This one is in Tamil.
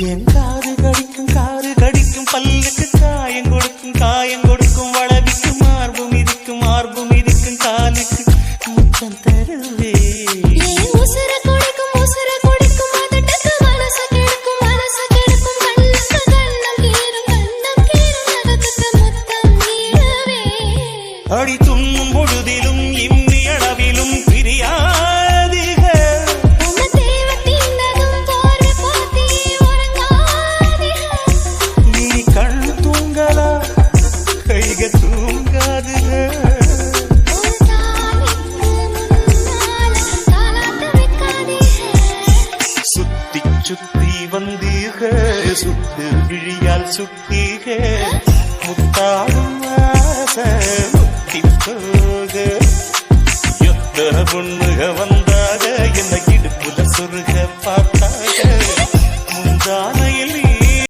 என் காது கடிக்கும் பல்லுக்கு காயம் கொடுக்கும் வளவிக்கும் மார்பும் இருக்கும் காலுக்கு முத்தம் தருவே உசுர கொடுக்கும் அதட்டத்து மனச கெடுக்கும் கண்ணுக்கு கண்ணம் கீரும் அதற்கு முத்தம் நீடவே அடி துண்ணும் பொழுதிலும் இம்மி அளவிலும் பிரியாதிக நீ கண் தூங்கலா கைக தூங்காதுக சுத்தி வந்தீக சுட்டு விழியால் சுட்டீக முத்தாடும் ஆசை முத்தி போக எத்தனை பொண்ணுக